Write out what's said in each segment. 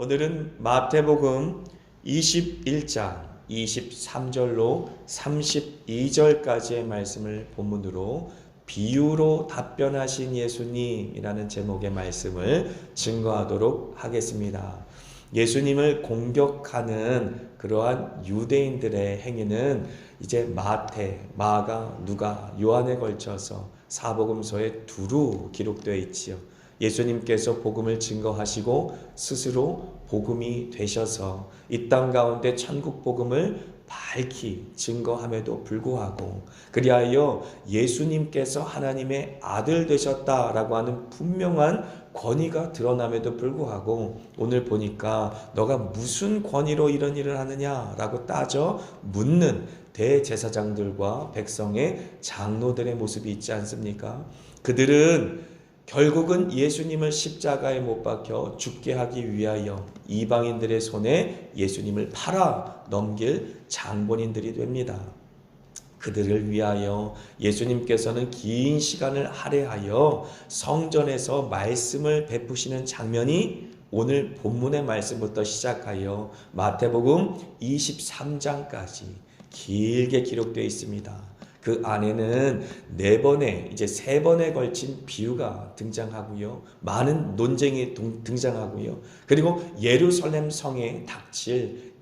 오늘은 마태복음 21장 23절로 32절까지의 말씀을 본문으로 비유로 답변하신 예수님이라는 제목의 말씀을 증거하도록 하겠습니다. 예수님을 공격하는 그러한 유대인들의 행위는 이제 마태, 마가, 누가, 요한에 걸쳐서 사복음서에 두루 기록되어 있지요. 예수님께서 복음을 증거하시고 스스로 복음이 되셔서 이 땅 가운데 천국 복음을 밝히 증거함에도 불구하고 그리하여 예수님께서 하나님의 아들 되셨다라고 하는 분명한 권위가 드러남에도 불구하고 오늘 보니까 너가 무슨 권위로 이런 일을 하느냐라고 따져 묻는 대제사장들과 백성의 장로들의 모습이 있지 않습니까? 그들은 결국은 예수님을 십자가에 못 박혀 죽게 하기 위하여 이방인들의 손에 예수님을 팔아 넘길 장본인들이 됩니다. 그들을 위하여 예수님께서는 긴 시간을 할애하여 성전에서 말씀을 베푸시는 장면이 오늘 본문의 말씀부터 시작하여 마태복음 23장까지 길게 기록되어 있습니다. 그 안에는 세 번에 걸친 비유가 등장하고요. 많은 논쟁이 등장하고요. 그리고 예루살렘 성에 닥칠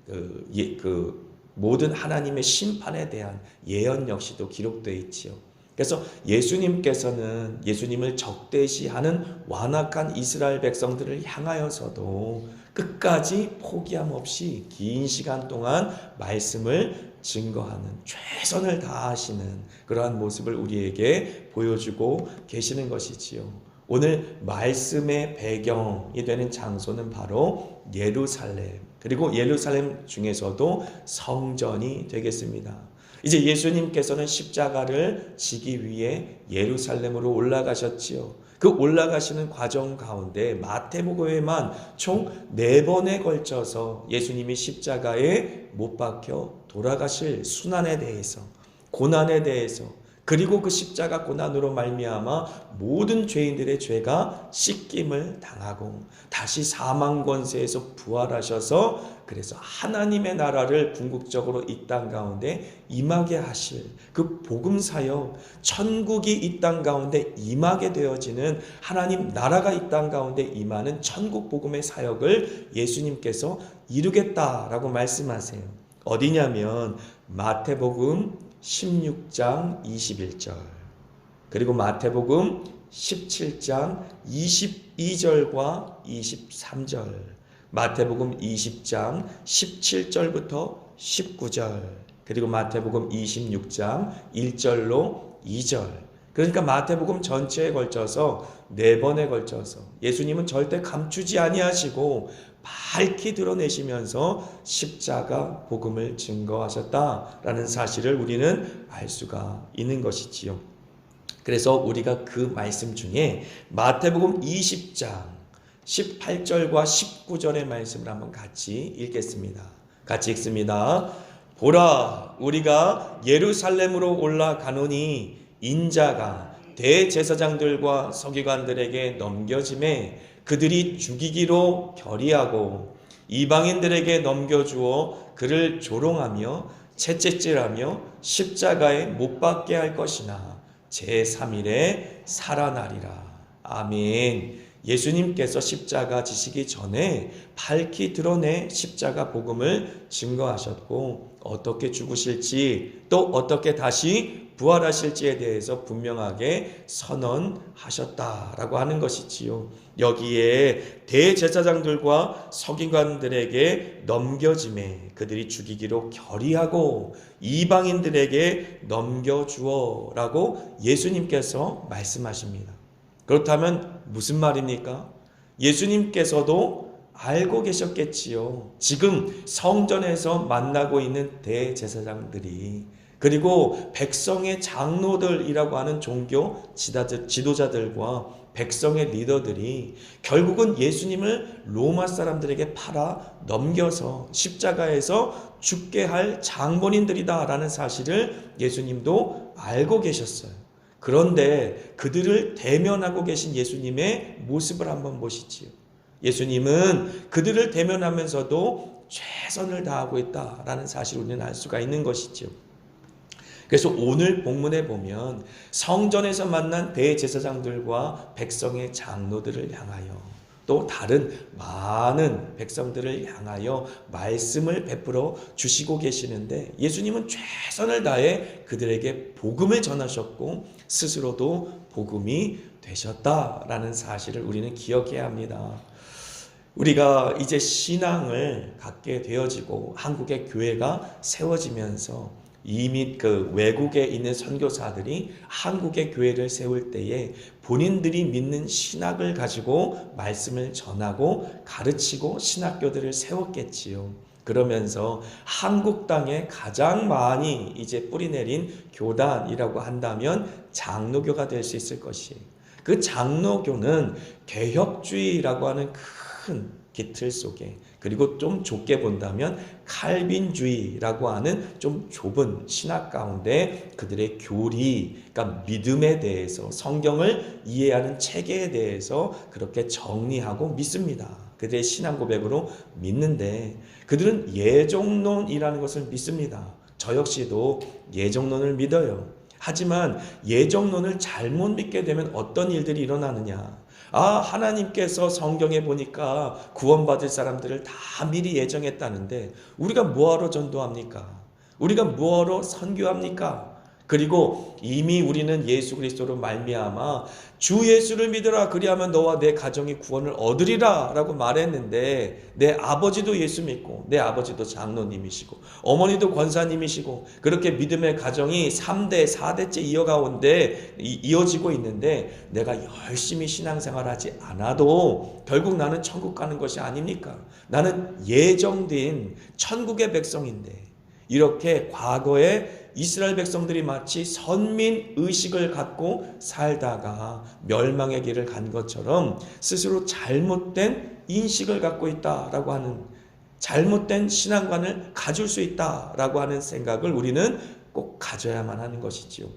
모든 하나님의 심판에 대한 예언 역시도 기록되어 있지요. 그래서 예수님께서는 예수님을 적대시하는 완악한 이스라엘 백성들을 향하여서도 끝까지 포기함 없이 긴 시간 동안 말씀을 증거하는 최선을 다하시는 그러한 모습을 우리에게 보여주고 계시는 것이지요. 오늘 말씀의 배경이 되는 장소는 바로 예루살렘, 그리고 예루살렘 중에서도 성전이 되겠습니다. 이제 예수님께서는 십자가를 지기 위해 예루살렘으로 올라가셨지요. 그 올라가시는 과정 가운데 마태복음에만 총 4번에 걸쳐서 예수님이 십자가에 못 박혀 돌아가실 순환에 대해서, 고난에 대해서, 그리고 그 십자가 고난으로 말미암아 모든 죄인들의 죄가 씻김을 당하고 다시 사망 권세에서 부활하셔서 그래서 하나님의 나라를 궁극적으로 이 땅 가운데 임하게 하실 그 복음 사역, 천국이 이 땅 가운데 임하게 되어지는 하나님 나라가 이 땅 가운데 임하는 천국 복음의 사역을 예수님께서 이루겠다라고 말씀하세요. 어디냐면 마태복음 16장 21절, 그리고 마태복음 17장 22절과 23절, 마태복음 20장 17절부터 19절, 그리고 마태복음 26장 1절로 2절. 그러니까 마태복음 전체에 걸쳐서 4번에 걸쳐서 예수님은 절대 감추지 아니하시고 밝히 드러내시면서 십자가 복음을 증거하셨다라는 사실을 우리는 알 수가 있는 것이지요. 그래서 우리가 그 말씀 중에 마태복음 20장 18절과 19절의 말씀을 한번 같이 읽겠습니다. 같이 읽습니다. 보라, 우리가 예루살렘으로 올라가노니 인자가 대제사장들과 서기관들에게 넘겨짐에 그들이 죽이기로 결의하고 이방인들에게 넘겨주어 그를 조롱하며 채찍질하며 십자가에 못 박게 할 것이나 제3일에 살아나리라. 아멘. 예수님께서 십자가 지시기 전에 밝히 드러내 십자가 복음을 증거하셨고 어떻게 죽으실지 또 어떻게 다시 부활하실지에 대해서 분명하게 선언하셨다라고 하는 것이지요. 여기에 대제사장들과 서기관들에게 넘겨짐에 그들이 죽이기로 결의하고 이방인들에게 넘겨주어라고 예수님께서 말씀하십니다. 그렇다면 무슨 말입니까? 예수님께서도 알고 계셨겠지요. 지금 성전에서 만나고 있는 대제사장들이 그리고 백성의 장로들이라고 하는 종교 지도자들과 백성의 리더들이 결국은 예수님을 로마 사람들에게 팔아 넘겨서 십자가에서 죽게 할 장본인들이다라는 사실을 예수님도 알고 계셨어요. 그런데 그들을 대면하고 계신 예수님의 모습을 한번 보시지요. 예수님은 그들을 대면하면서도 최선을 다하고 있다라는 사실을 우리는 알 수가 있는 것이죠. 그래서 오늘 본문에 보면 성전에서 만난 대제사장들과 백성의 장로들을 향하여 또 다른 많은 백성들을 향하여 말씀을 베풀어 주시고 계시는데, 예수님은 최선을 다해 그들에게 복음을 전하셨고 스스로도 복음이 되셨다라는 사실을 우리는 기억해야 합니다. 우리가 이제 신앙을 갖게 되어지고 한국의 교회가 세워지면서 이미 그 외국에 있는 선교사들이 한국의 교회를 세울 때에 본인들이 믿는 신학을 가지고 말씀을 전하고 가르치고 신학교들을 세웠겠지요. 그러면서 한국 땅에 가장 많이 이제 뿌리내린 교단이라고 한다면 장로교가 될 수 있을 것이에요. 그 장로교는 개혁주의라고 하는 큰 기틀 속에, 그리고 좀 좁게 본다면 칼빈주의라고 하는 좀 좁은 신학 가운데 그들의 교리, 그러니까 믿음에 대해서, 성경을 이해하는 체계에 대해서 그렇게 정리하고 믿습니다. 그들의 신앙 고백으로 믿는데, 그들은 예정론이라는 것을 믿습니다. 저 역시도 예정론을 믿어요. 하지만 예정론을 잘못 믿게 되면 어떤 일들이 일어나느냐, 하나님께서 성경에 보니까 구원받을 사람들을 다 미리 예정했다는데 우리가 뭐하러 전도합니까? 우리가 뭐하러 선교합니까? 그리고 이미 우리는 예수 그리스도로 말미암아 주 예수를 믿으라, 그리하면 너와 내 가정이 구원을 얻으리라 라고 말했는데, 내 아버지도 예수 믿고 내 아버지도 장로님이시고 어머니도 권사님이시고 그렇게 믿음의 가정이 3대 4대째 이어지고 있는데, 내가 열심히 신앙생활하지 않아도 결국 나는 천국 가는 것이 아닙니까? 나는 예정된 천국의 백성인데, 이렇게 과거에 이스라엘 백성들이 마치 선민 의식을 갖고 살다가 멸망의 길을 간 것처럼 스스로 잘못된 인식을 갖고 있다라고 하는, 잘못된 신앙관을 가질 수 있다라고 하는 생각을 우리는 꼭 가져야만 하는 것이지요.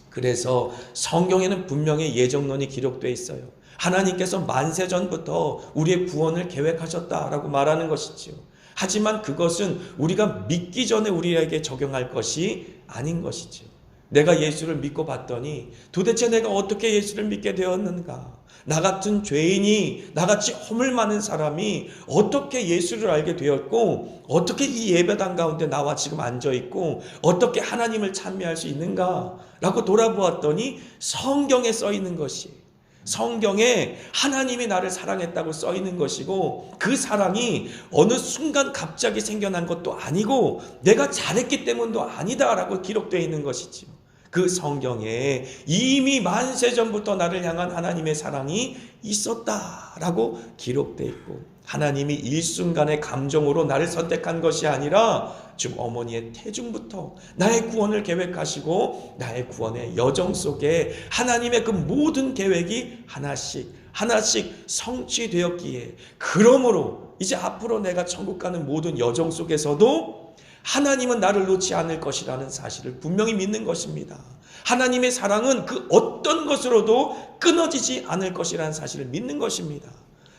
그래서 성경에는 분명히 예정론이 기록되어 있어요. 하나님께서 만세 전부터 우리의 구원을 계획하셨다라고 말하는 것이지요. 하지만 그것은 우리가 믿기 전에 우리에게 적용할 것이 아닌 것이죠. 내가 예수를 믿고 봤더니 도대체 내가 어떻게 예수를 믿게 되었는가? 나 같은 죄인이, 나같이 허물 많은 사람이 어떻게 예수를 알게 되었고, 어떻게 이 예배당 가운데 나와 지금 앉아있고, 어떻게 하나님을 찬미할 수 있는가? 라고 돌아보았더니 성경에 써 있는 것이, 성경에 하나님이 나를 사랑했다고 써 있는 것이고, 그 사랑이 어느 순간 갑자기 생겨난 것도 아니고 내가 잘했기 때문도 아니다라고 기록되어 있는 것이지요. 그 성경에 이미 만세 전부터 나를 향한 하나님의 사랑이 있었다라고 기록되어 있고, 하나님이 일순간의 감정으로 나를 선택한 것이 아니라 즉 어머니의 태중부터 나의 구원을 계획하시고 나의 구원의 여정 속에 하나님의 그 모든 계획이 하나씩 성취되었기에, 그러므로 이제 앞으로 내가 천국 가는 모든 여정 속에서도 하나님은 나를 놓지 않을 것이라는 사실을 분명히 믿는 것입니다. 하나님의 사랑은 그 어떤 것으로도 끊어지지 않을 것이라는 사실을 믿는 것입니다.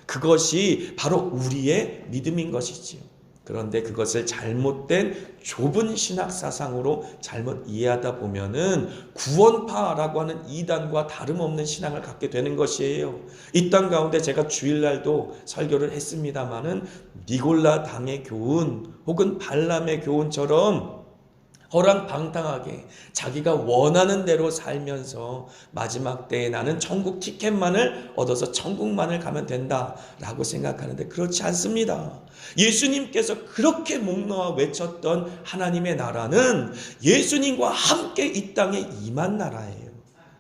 그것이 바로 우리의 믿음인 것이지요. 그런데 그것을 잘못된 좁은 신학 사상으로 잘못 이해하다 보면은 구원파라고 하는 이단과 다름없는 신앙을 갖게 되는 것이에요. 이 땅 가운데 제가 주일날도 설교를 했습니다마는 니골라 당의 교훈 혹은 발람의 교훈처럼 허랑방탕하게 자기가 원하는 대로 살면서 마지막 때에 나는 천국 티켓만을 얻어서 천국만을 가면 된다라고 생각하는데 그렇지 않습니다. 예수님께서 그렇게 목 놓아 외쳤던 하나님의 나라는 예수님과 함께 이 땅에 임한 나라예요.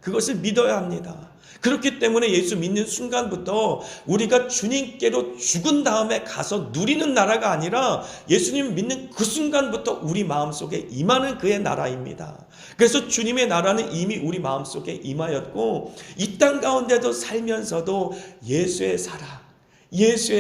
그것을 믿어야 합니다. 그렇기 때문에 예수 믿는 순간부터 우리가 주님께로 죽은 다음에 가서 누리는 나라가 아니라 예수님 믿는 그 순간부터 우리 마음속에 임하는 그의 나라입니다. 그래서 주님의 나라는 이미 우리 마음속에 임하였고, 이 땅 가운데도 살면서도 예수의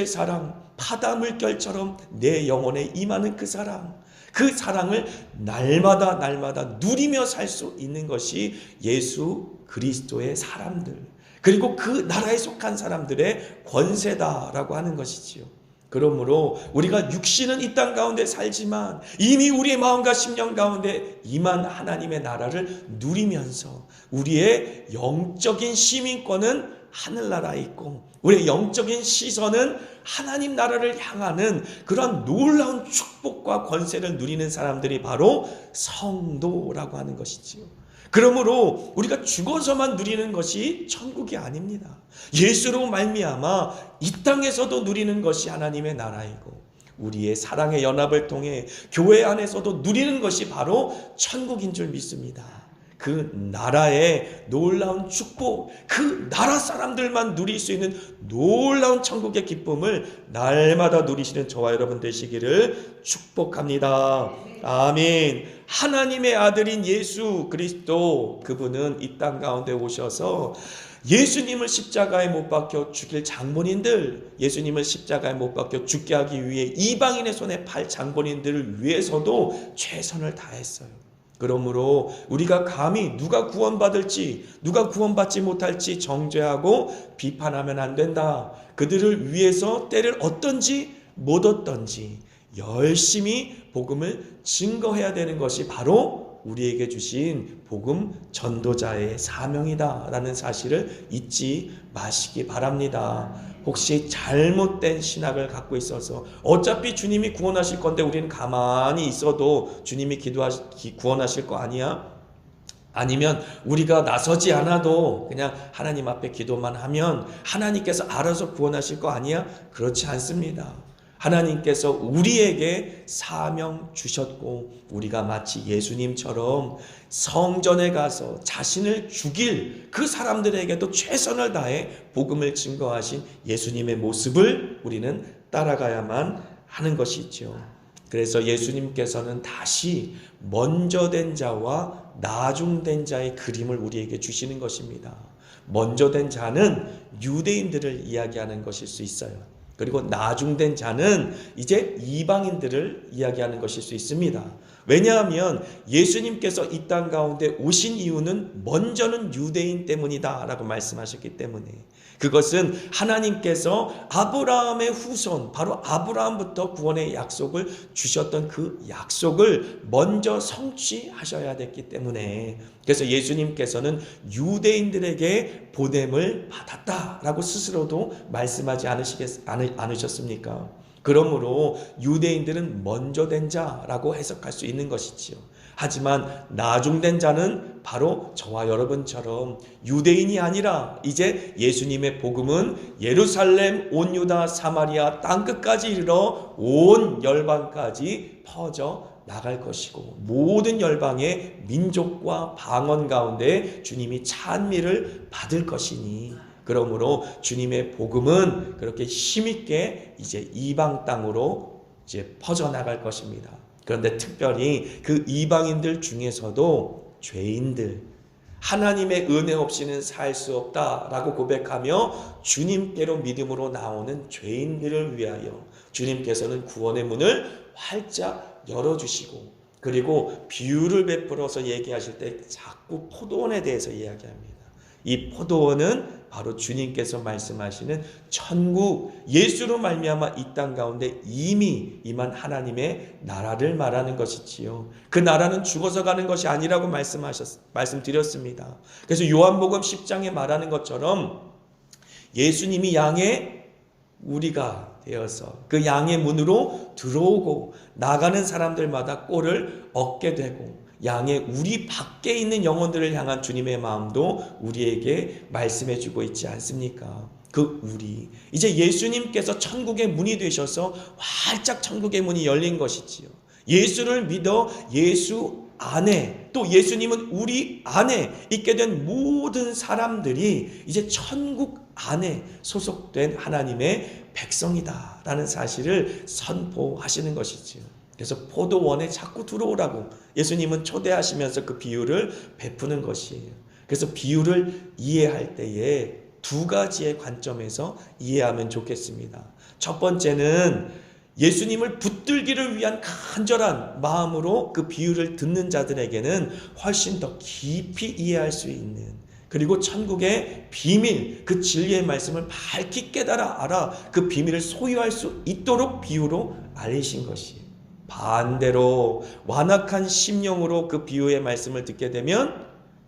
사랑, 바다 물결처럼 내 영혼에 임하는 그 사랑을 날마다 누리며 살 수 있는 것이 예수 그리스도의 사람들, 그리고 그 나라에 속한 사람들의 권세다라고 하는 것이지요. 그러므로 우리가 육신은 이 땅 가운데 살지만 이미 우리의 마음과 심령 가운데 임한 하나님의 나라를 누리면서 우리의 영적인 시민권은 하늘나라에 있고 우리의 영적인 시선은 하나님 나라를 향하는 그런 놀라운 축복과 권세를 누리는 사람들이 바로 성도라고 하는 것이지요. 그러므로 우리가 죽어서만 누리는 것이 천국이 아닙니다. 예수로 말미암아 이 땅에서도 누리는 것이 하나님의 나라이고 우리의 사랑의 연합을 통해 교회 안에서도 누리는 것이 바로 천국인 줄 믿습니다. 그 나라의 놀라운 축복, 그 나라 사람들만 누릴 수 있는 놀라운 천국의 기쁨을 날마다 누리시는 저와 여러분 되시기를 축복합니다. 아멘. 하나님의 아들인 예수 그리스도, 그분은 이 땅 가운데 오셔서 예수님을 십자가에 못 박혀 죽일 장본인들, 예수님을 십자가에 못 박혀 죽게 하기 위해 이방인의 손에 팔 장본인들을 위해서도 최선을 다했어요. 그러므로 우리가 감히 누가 구원받을지 누가 구원받지 못할지 정죄하고 비판하면 안 된다. 그들을 위해서 때를 얻든지 못 얻든지 열심히 복음을 증거해야 되는 것이 바로 우리에게 주신 복음 전도자의 사명이다라는 사실을 잊지 마시기 바랍니다. 혹시 잘못된 신학을 갖고 있어서 어차피 주님이 구원하실 건데 우리는 가만히 있어도 주님이 구원하실 거 아니야? 아니면 우리가 나서지 않아도 그냥 하나님 앞에 기도만 하면 하나님께서 알아서 구원하실 거 아니야? 그렇지 않습니다. 하나님께서 우리에게 사명 주셨고 우리가 마치 예수님처럼 성전에 가서 자신을 죽일 그 사람들에게도 최선을 다해 복음을 증거하신 예수님의 모습을 우리는 따라가야만 하는 것이죠. 그래서 예수님께서는 다시 먼저 된 자와 나중된 자의 그림을 우리에게 주시는 것입니다. 먼저 된 자는 유대인들을 이야기하는 것일 수 있어요. 그리고 나중된 자는 이제 이방인들을 이야기하는 것일 수 있습니다. 왜냐하면 예수님께서 이 땅 가운데 오신 이유는 먼저는 유대인 때문이다 라고 말씀하셨기 때문에, 그것은 하나님께서 아브라함의 후손, 바로 아브라함부터 구원의 약속을 주셨던 그 약속을 먼저 성취하셔야 됐기 때문에, 그래서 예수님께서는 유대인들에게 보냄을 받았다라고 스스로도 말씀하지 않으셨습니까? 그러므로 유대인들은 먼저 된 자라고 해석할 수 있는 것이지요. 하지만 나중된 자는 바로 저와 여러분처럼 유대인이 아니라 이제 예수님의 복음은 예루살렘, 온 유다, 사마리아 땅끝까지 이르러 온 열방까지 퍼져 나갈 것이고, 모든 열방의 민족과 방언 가운데 주님이 찬미를 받을 것이니, 그러므로 주님의 복음은 그렇게 힘있게 이제 이방 땅으로 이제 퍼져나갈 것입니다. 그런데 특별히 그 이방인들 중에서도 죄인들, 하나님의 은혜 없이는 살 수 없다라고 고백하며 주님께로 믿음으로 나오는 죄인들을 위하여 주님께서는 구원의 문을 활짝 열어주시고, 그리고 비유를 베풀어서 얘기하실 때 자꾸 포도원에 대해서 이야기합니다. 이 포도원은 바로 주님께서 말씀하시는 천국, 예수로 말미암아 이 땅 가운데 이미 임한 하나님의 나라를 말하는 것이지요. 그 나라는 죽어서 가는 것이 아니라고 말씀드렸습니다. 그래서 요한복음 10장에 말하는 것처럼 예수님이 양의 우리가 되어서 그 양의 문으로 들어오고 나가는 사람들마다 꼴을 얻게 되고, 양의 우리 밖에 있는 영혼들을 향한 주님의 마음도 우리에게 말씀해 주고 있지 않습니까? 그 우리, 이제 예수님께서 천국의 문이 되셔서 활짝 천국의 문이 열린 것이지요. 예수를 믿어 예수 안에, 또 예수님은 우리 안에 있게 된 모든 사람들이 이제 천국 안에 소속된 하나님의 백성이다라는 사실을 선포하시는 것이지요. 그래서 포도원에 자꾸 들어오라고 예수님은 초대하시면서 그 비유를 베푸는 것이에요. 그래서 비유를 이해할 때에 두 가지의 관점에서 이해하면 좋겠습니다. 첫 번째는 예수님을 붙들기를 위한 간절한 마음으로 그 비유를 듣는 자들에게는 훨씬 더 깊이 이해할 수 있는 그리고 천국의 비밀, 그 진리의 말씀을 밝히 깨달아 알아 그 비밀을 소유할 수 있도록 비유로 알리신 것이에요. 반대로 완악한 심령으로 그 비유의 말씀을 듣게 되면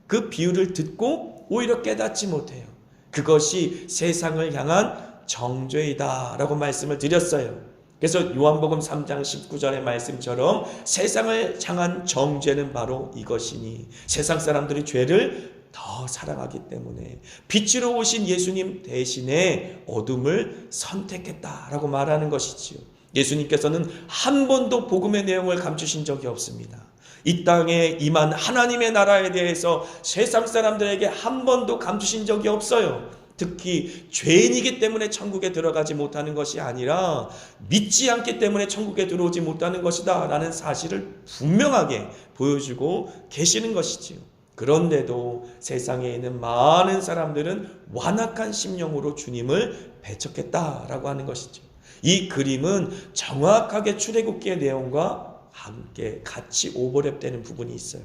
그 비유를 듣고 오히려 깨닫지 못해요. 그것이 세상을 향한 정죄이다 라고 말씀을 드렸어요. 그래서 요한복음 3장 19절의 말씀처럼 세상을 향한 정죄는 바로 이것이니, 세상 사람들이 죄를 더 사랑하기 때문에 빛으로 오신 예수님 대신에 어둠을 선택했다라고 말하는 것이지요. 예수님께서는 한 번도 복음의 내용을 감추신 적이 없습니다. 이 땅에 임한 하나님의 나라에 대해서 세상 사람들에게 한 번도 감추신 적이 없어요. 특히 죄인이기 때문에 천국에 들어가지 못하는 것이 아니라 믿지 않기 때문에 천국에 들어오지 못하는 것이다 라는 사실을 분명하게 보여주고 계시는 것이지요. 그런데도 세상에 있는 많은 사람들은 완악한 심령으로 주님을 배척했다라고 하는 것이죠. 이 그림은 정확하게 출애굽기의 내용과 함께 같이 오버랩되는 부분이 있어요.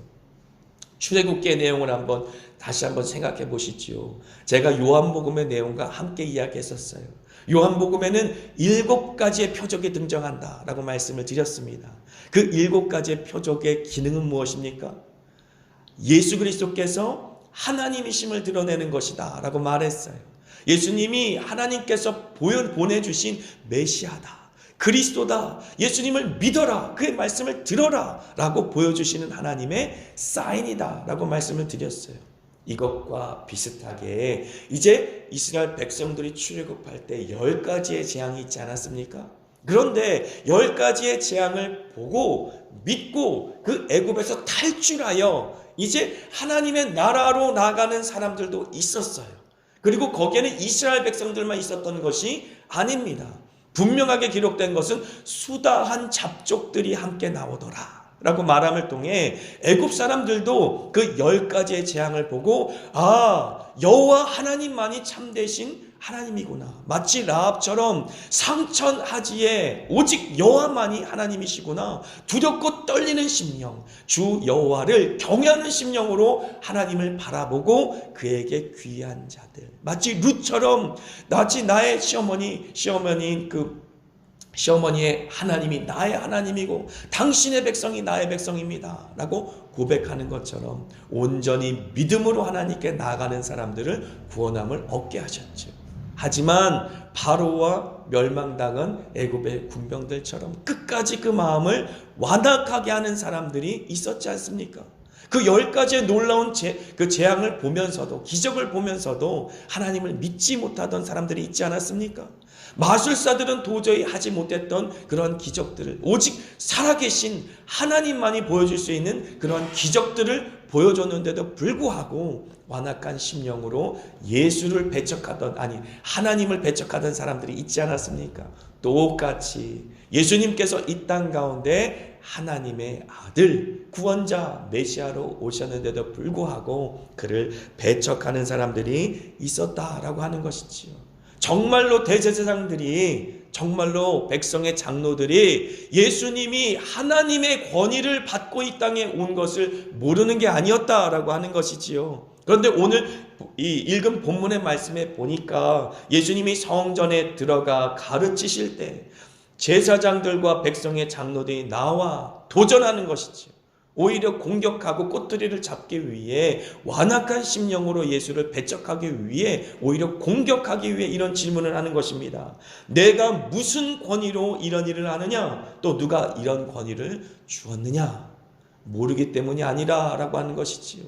출애굽기의 내용을 다시 한번 생각해 보시지요. 제가 요한복음의 내용과 함께 이야기했었어요. 요한복음에는 7가지의 표적이 등장한다라고 말씀을 드렸습니다. 그 7가지의 표적의 기능은 무엇입니까? 예수 그리스도께서 하나님이심을 드러내는 것이다 라고 말했어요. 예수님이 하나님께서 보내주신 메시아다, 그리스도다, 예수님을 믿어라, 그의 말씀을 들어라 라고 보여주시는 하나님의 사인이다 라고 말씀을 드렸어요. 이것과 비슷하게 이제 이스라엘 백성들이 출애굽할 때 10가지의 재앙이 있지 않았습니까? 그런데 10가지의 재앙을 보고 믿고 그 애굽에서 탈출하여 이제 하나님의 나라로 나가는 사람들도 있었어요. 그리고 거기에는 이스라엘 백성들만 있었던 것이 아닙니다. 분명하게 기록된 것은 수다한 잡족들이 함께 나오더라 라고 말함을 통해 애굽 사람들도 그 10가지의 재앙을 보고 여호와 하나님만이 참되신 하나님이구나, 마치 라합처럼 상천하지에 오직 여호와만이 하나님이시구나, 두렵고 떨리는 심령, 주 여호와를 경외하는 심령으로 하나님을 바라보고 그에게 귀한 자들, 마치 룻처럼 마치 나의 시어머니인 시어머니의 하나님이 나의 하나님이고 당신의 백성이 나의 백성입니다 라고 고백하는 것처럼 온전히 믿음으로 하나님께 나아가는 사람들을 구원함을 얻게 하셨죠. 하지만 바로와 멸망당한 애굽의 군병들처럼 끝까지 그 마음을 완악하게 하는 사람들이 있었지 않습니까? 그 10가지의 놀라운 그 재앙을 보면서도, 기적을 보면서도 하나님을 믿지 못하던 사람들이 있지 않았습니까? 마술사들은 도저히 하지 못했던 그런 기적들을 오직 살아계신 하나님만이 보여줄 수 있는 그런 기적들을 보여줬는데도 불구하고 완악한 심령으로 예수를 하나님을 배척하던 사람들이 있지 않았습니까? 똑같이 예수님께서 이 땅 가운데 하나님의 아들, 구원자, 메시아로 오셨는데도 불구하고 그를 배척하는 사람들이 있었다라고 하는 것이지요. 정말로 대제사장들이, 정말로 백성의 장로들이 예수님이 하나님의 권위를 받고 이 땅에 온 것을 모르는 게 아니었다라고 하는 것이지요. 그런데 오늘 이 읽은 본문의 말씀에 보니까 예수님이 성전에 들어가 가르치실 때 제사장들과 백성의 장로들이 나와 도전하는 것이지요. 오히려 공격하고 꼬투리를 잡기 위해 완악한 심령으로 예수를 배척하기 위해, 오히려 공격하기 위해 이런 질문을 하는 것입니다. 내가 무슨 권위로 이런 일을 하느냐? 또 누가 이런 권위를 주었느냐? 모르기 때문이 아니라 라고 하는 것이지요.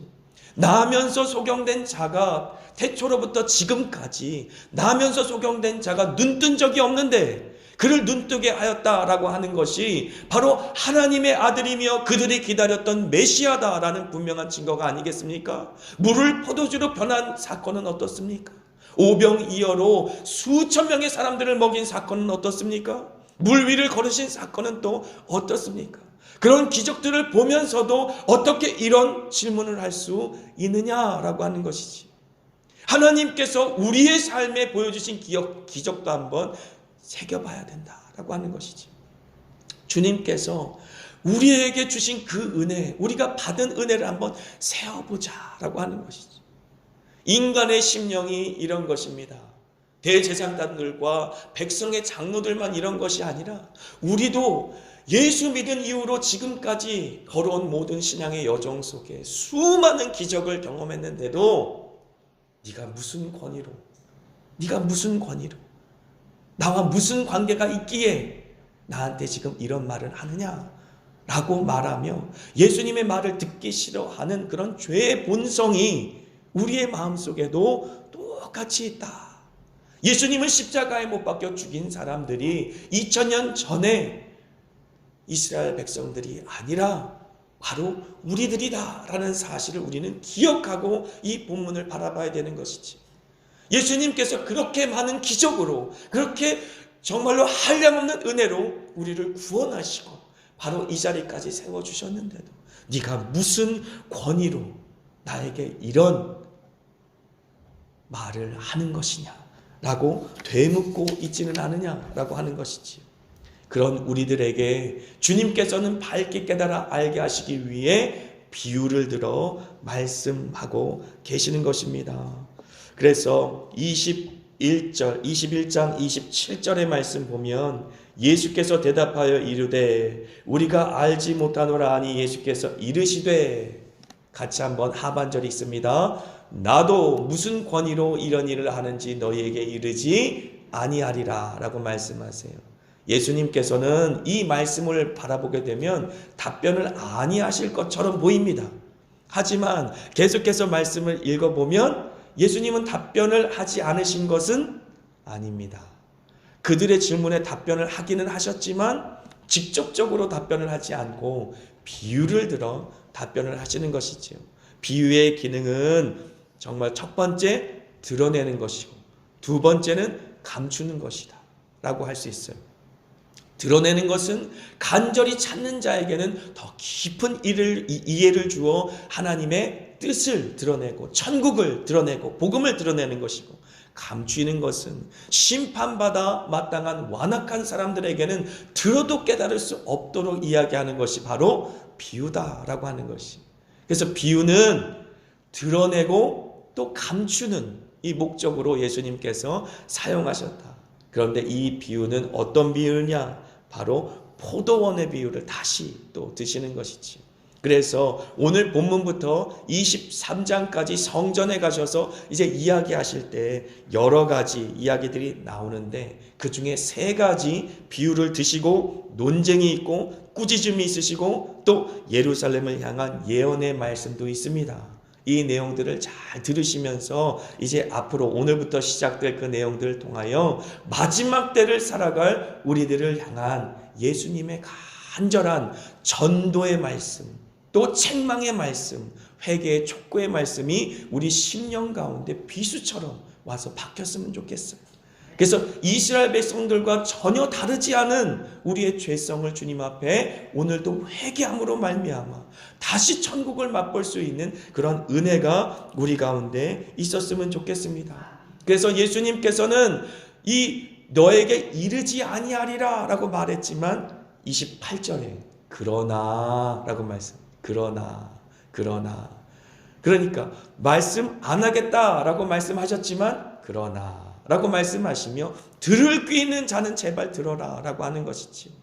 나면서 소경된 자가 태초로부터 지금까지 나면서 소경된 자가 눈뜬 적이 없는데 그를 눈뜨게 하였다라고 하는 것이 바로 하나님의 아들이며 그들이 기다렸던 메시아다라는 분명한 증거가 아니겠습니까? 물을 포도주로 변한 사건은 어떻습니까? 오병이어로 수천 명의 사람들을 먹인 사건은 어떻습니까? 물 위를 걸으신 사건은 또 어떻습니까? 그런 기적들을 보면서도 어떻게 이런 질문을 할 수 있느냐라고 하는 것이지. 하나님께서 우리의 삶에 보여주신 기적도 한번 새겨봐야 된다라고 하는 것이지. 주님께서 우리에게 주신 그 은혜, 우리가 받은 은혜를 한번 세어보자라고 하는 것이지. 인간의 심령이 이런 것입니다. 대제사장들과 백성의 장로들만 이런 것이 아니라 우리도 예수 믿은 이후로 지금까지 걸어온 모든 신앙의 여정 속에 수많은 기적을 경험했는데도 네가 무슨 권위로 나와 무슨 관계가 있기에 나한테 지금 이런 말을 하느냐 라고 말하며 예수님의 말을 듣기 싫어하는 그런 죄의 본성이 우리의 마음속에도 똑같이 있다. 예수님을 십자가에 못 박혀 죽인 사람들이 2000년 전에 이스라엘 백성들이 아니라 바로 우리들이다 라는 사실을 우리는 기억하고 이 본문을 바라봐야 되는 것이지. 예수님께서 그렇게 많은 기적으로, 그렇게 정말로 한량없는 은혜로 우리를 구원하시고 바로 이 자리까지 세워주셨는데도 네가 무슨 권위로 나에게 이런 말을 하는 것이냐 라고 되묻고 있지는 않으냐라고 하는 것이지요. 그런 우리들에게 주님께서는 밝게 깨달아 알게 하시기 위해 비유를 들어 말씀하고 계시는 것입니다. 그래서 21장 27절의 말씀 보면 예수께서 대답하여 이르되 우리가 알지 못하노라 하니 예수께서 이르시되, 같이 한번 하반절이 있습니다. 나도 무슨 권위로 이런 일을 하는지 너희에게 이르지 아니하리라 라고 말씀하세요. 예수님께서는 이 말씀을 바라보게 되면 답변을 아니하실 것처럼 보입니다. 하지만 계속해서 말씀을 읽어보면 예수님은 답변을 하지 않으신 것은 아닙니다. 그들의 질문에 답변을 하기는 하셨지만 직접적으로 답변을 하지 않고 비유를 들어 답변을 하시는 것이지요. 비유의 기능은 정말 첫 번째 드러내는 것이고 두 번째는 감추는 것이다 라고 할 수 있어요. 드러내는 것은 간절히 찾는 자에게는 더 깊은 이해를 주어 하나님의 뜻을 드러내고 천국을 드러내고 복음을 드러내는 것이고, 감추는 것은 심판받아 마땅한 완악한 사람들에게는 들어도 깨달을 수 없도록 이야기하는 것이 바로 비유다라고 하는 것이. 그래서 비유는 드러내고 또 감추는 이 목적으로 예수님께서 사용하셨다. 그런데 이 비유는 어떤 비유냐? 바로 포도원의 비유를 다시 또 드시는 것이지. 그래서 오늘 본문부터 23장까지 성전에 가셔서 이제 이야기하실 때 여러 가지 이야기들이 나오는데 그 중에 세 가지 비유를 드시고 논쟁이 있고 꾸짖음이 있으시고 또 예루살렘을 향한 예언의 말씀도 있습니다. 이 내용들을 잘 들으시면서 이제 앞으로 오늘부터 시작될 그 내용들을 통하여 마지막 때를 살아갈 우리들을 향한 예수님의 간절한 전도의 말씀, 또 책망의 말씀, 회개의 촉구의 말씀이 우리 심령 가운데 비수처럼 와서 박혔으면 좋겠어요. 그래서 이스라엘 백성들과 전혀 다르지 않은 우리의 죄성을 주님 앞에 오늘도 회개함으로 말미암아 다시 천국을 맛볼 수 있는 그런 은혜가 우리 가운데 있었으면 좋겠습니다. 그래서 예수님께서는 이 너에게 이르지 아니하리라 라고 말했지만 28절에 그러나 라고 말씀. 그러나 그러니까 말씀 안 하겠다라고 말씀하셨지만 그러나 라고 말씀하시며 들을 귀 있는 자는 제발 들어라 라고 하는 것이지요.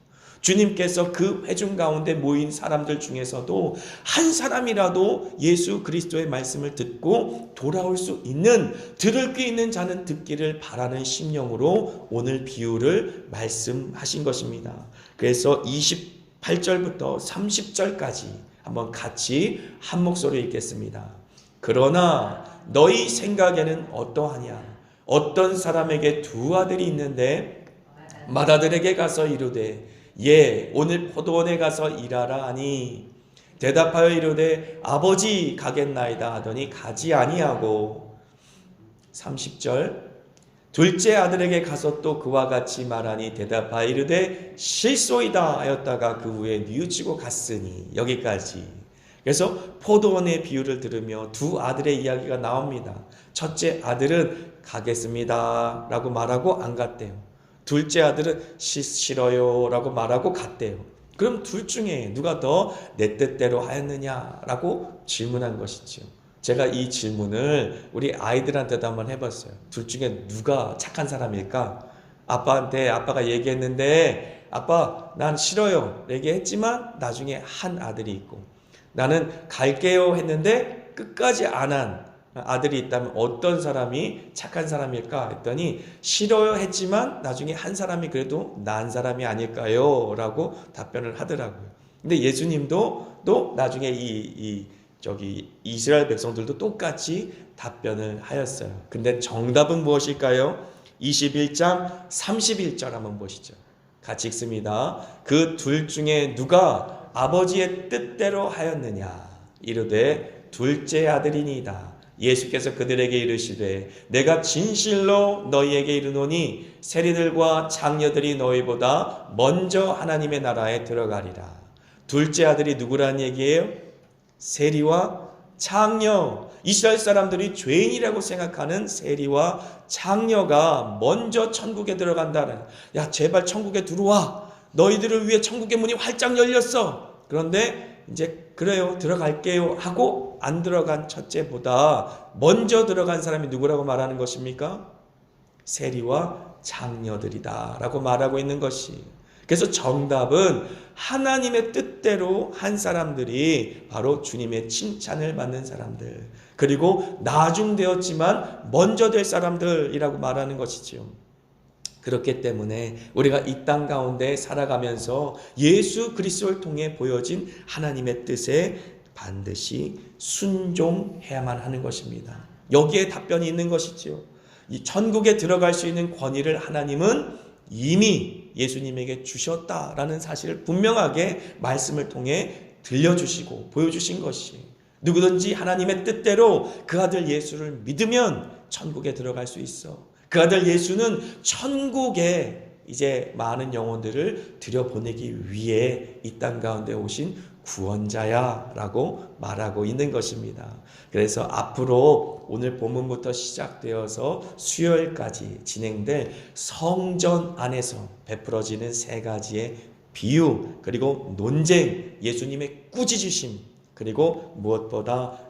주님께서 그 회중 가운데 모인 사람들 중에서도 한 사람이라도 예수 그리스도의 말씀을 듣고 돌아올 수 있는, 들을 귀 있는 자는 듣기를 바라는 심령으로 오늘 비유를 말씀하신 것입니다. 그래서 28절부터 30절까지 한번 같이 한 목소리로 읽겠습니다. 그러나 너희 생각에는 어떠하냐? 어떤 사람에게 두 아들이 있는데 맏아들에게 가서 이르되 예 오늘 포도원에 가서 일하라 하니 대답하여 이르되 아버지 가겠나이다 하더니 가지 아니하고 30절 둘째 아들에게 가서 또 그와 같이 말하니 대답하여 이르되 실소이다 하였다가 그 후에 뉘우치고 갔으니. 여기까지. 그래서 포도원의 비유를 들으며 두 아들의 이야기가 나옵니다. 첫째 아들은 가겠습니다 라고 말하고 안 갔대요. 둘째 아들은 싫어요 라고 말하고 갔대요. 그럼 둘 중에 누가 더 내 뜻대로 하였느냐 라고 질문한 것이지요. 제가 이 질문을 우리 아이들한테도 한번 해봤어요. 둘 중에 누가 착한 사람일까? 아빠한테 아빠가 얘기했는데 아빠 난 싫어요 얘기했지만 나중에 한 아들이 있고, 나는 갈게요 했는데 끝까지 안 한 아들이 있다면 어떤 사람이 착한 사람일까 했더니 싫어요 했지만 나중에 한 사람이 그래도 나은 사람이 아닐까요? 라고 답변을 하더라고요. 근데 예수님도 또 나중에 이스라엘 백성들도 똑같이 답변을 하였어요. 근데 정답은 무엇일까요? 21장 31절 한번 보시죠. 같이 읽습니다. 그 둘 중에 누가 아버지의 뜻대로 하였느냐? 이르되 둘째 아들이니이다. 예수께서 그들에게 이르시되 내가 진실로 너희에게 이르노니 세리들과 장녀들이 너희보다 먼저 하나님의 나라에 들어가리라. 둘째 아들이 누구라는 얘기예요? 세리와 장녀. 이스라엘 사람들이 죄인이라고 생각하는 세리와 장녀가 먼저 천국에 들어간다는, 야 제발 천국에 들어와, 너희들을 위해 천국의 문이 활짝 열렸어. 그런데 이제 그래요 들어갈게요 하고 안 들어간 첫째보다 먼저 들어간 사람이 누구라고 말하는 것입니까? 세리와 장녀들이다 라고 말하고 있는 것이. 그래서 정답은 하나님의 뜻대로 한 사람들이 바로 주님의 칭찬을 받는 사람들, 그리고 나중되었지만 먼저 될 사람들이라고 말하는 것이지요. 그렇기 때문에 우리가 이 땅 가운데 살아가면서 예수 그리스도를 통해 보여진 하나님의 뜻에 반드시 순종해야만 하는 것입니다. 여기에 답변이 있는 것이지요. 이 천국에 들어갈 수 있는 권위를 하나님은 이미 예수님에게 주셨다라는 사실을 분명하게 말씀을 통해 들려주시고 보여주신 것이, 누구든지 하나님의 뜻대로 그 아들 예수를 믿으면 천국에 들어갈 수 있어. 그 아들 예수는 천국에 이제 많은 영혼들을 들여보내기 위해 이 땅 가운데 오신 구원자야 라고 말하고 있는 것입니다. 그래서 앞으로 오늘 본문부터 시작되어서 수요일까지 진행될 성전 안에서 베풀어지는 세 가지의 비유, 그리고 논쟁, 예수님의 꾸짖으심, 그리고 무엇보다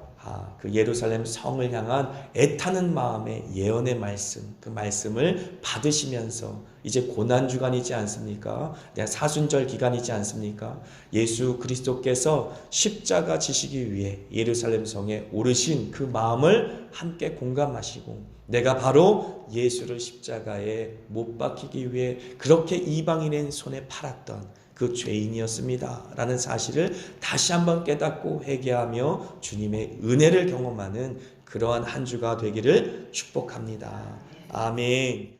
그 예루살렘 성을 향한 애타는 마음의 예언의 말씀, 그 말씀을 받으시면서 이제 고난주간이지 않습니까? 사순절 기간이지 않습니까? 예수 그리스도께서 십자가 지시기 위해 예루살렘 성에 오르신 그 마음을 함께 공감하시고, 내가 바로 예수를 십자가에 못 박히기 위해 그렇게 이방인의 손에 팔았던 그 죄인이었습니다 라는 사실을 다시 한번 깨닫고 회개하며 주님의 은혜를 경험하는 그러한 한 주가 되기를 축복합니다. 아멘.